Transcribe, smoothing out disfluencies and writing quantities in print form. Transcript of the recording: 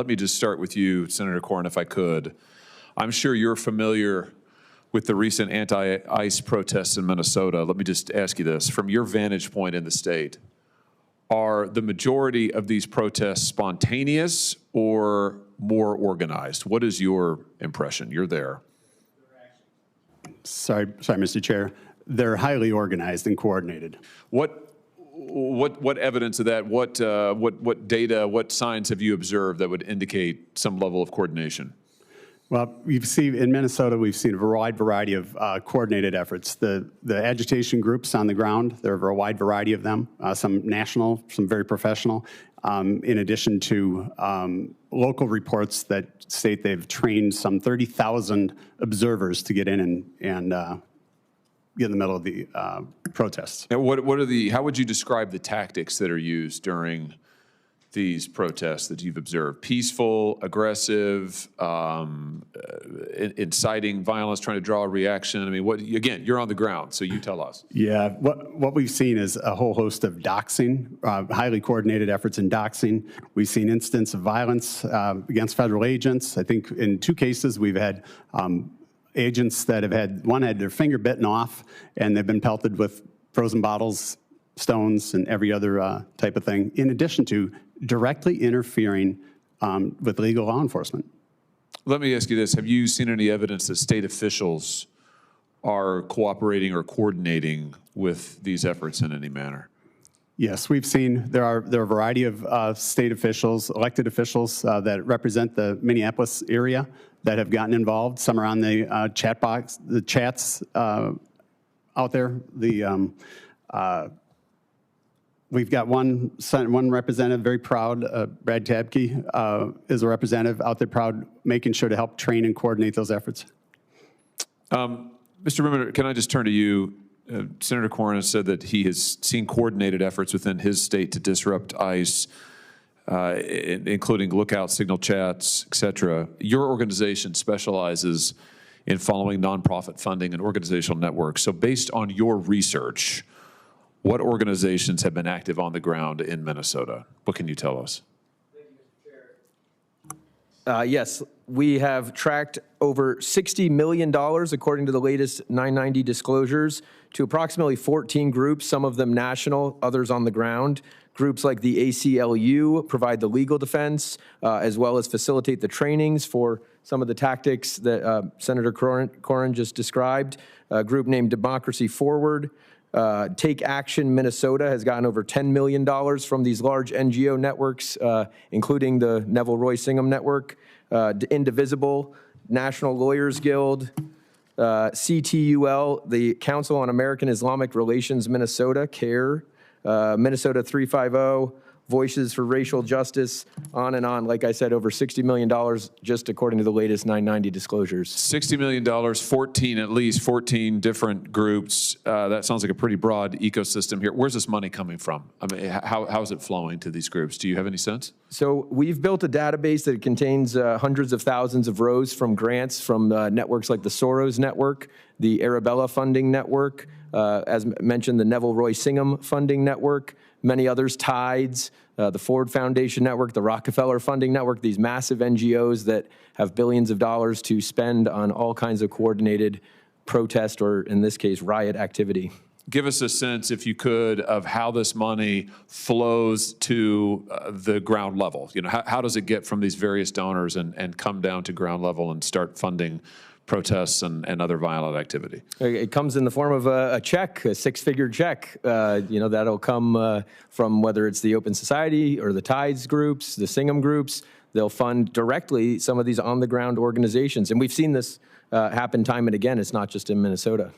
Let me just start with you, Senator Koran, if I could. I'm sure you're familiar with the recent anti-ICE protests in Minnesota. Let me just ask you this. From your vantage point in the state, are the majority of these protests spontaneous or more organized? What is your impression? You're there. Sorry, Mr. Chair. They're highly organized and coordinated. What evidence of that? What data? What signs have you observed that would indicate some level of coordination? Well, in Minnesota, we've seen a wide variety of coordinated efforts. The agitation groups on the ground, there are a wide variety of them, some national, some very professional, in addition to local reports that state they've trained some 30,000 observers to get in and get in the middle of the protests. Now, how would you describe the tactics that are used during these protests that you've observed? Peaceful, aggressive, inciting violence, trying to draw a reaction? I mean, again, you're on the ground, so you tell us. Yeah, what we've seen is a whole host of doxing, highly coordinated efforts in doxing. We've seen incidents of violence against federal agents. I think in 2 cases we've had agents that one had their finger bitten off, and they've been pelted with frozen bottles, stones, and every other type of thing, in addition to directly interfering with legal law enforcement. Let me ask you this. Have you seen any evidence that state officials are cooperating or coordinating with these efforts in any manner? Yes, we've seen there are a variety of state officials, elected officials that represent the Minneapolis area that have gotten involved. Some are on the chat box, the chats out there. We've got one representative, very proud, Brad Tabkkey, is a representative out there proud, making sure to help train and coordinate those efforts. Mr. Rimmer, can I just turn to you? Senator Koran has said that he has seen coordinated efforts within his state to disrupt ICE, including lookout signal chats, et cetera. Your organization specializes in following nonprofit funding and organizational networks. So based on your research, what organizations have been active on the ground in Minnesota? What can you tell us? Thank you, Mr. Chair. Yes, we have tracked over $60 million, according to the latest 990 disclosures, to approximately 14 groups, some of them national, others on the ground. Groups like the ACLU provide the legal defense, as well as facilitate the trainings for some of the tactics that Senator Koran just described. A group named Democracy Forward. Take Action Minnesota has gotten over $10 million from these large NGO networks, including the Neville Roy Singum Network, Indivisible, National Lawyers Guild, CTUL, the Council on American Islamic Relations Minnesota, CAIR, Minnesota 350, Voices for Racial Justice, on and on. Like I said, over $60 million just according to the latest 990 disclosures. $60 million, at least 14 different groups. That sounds like a pretty broad ecosystem here. Where's this money coming from? I mean, how is it flowing to these groups? Do you have any sense? So we've built a database that contains hundreds of thousands of rows from grants from networks like the Soros Network, the Arabella Funding Network, as mentioned, the Neville Roy Singum Funding Network, many others, Tides, the Ford Foundation Network, the Rockefeller Funding Network, these massive NGOs that have billions of dollars to spend on all kinds of coordinated protest, or in this case, riot activity. Give us a sense, if you could, of how this money flows to the ground level. You know, how does it get from these various donors and come down to ground level and start funding protests and other violent activity? It comes in the form of a check, a 6-figure check. That'll come from whether it's the Open Society or the Tides groups, the Singum groups. They'll fund directly some of these on-the-ground organizations. And we've seen this happen time and again. It's not just in Minnesota.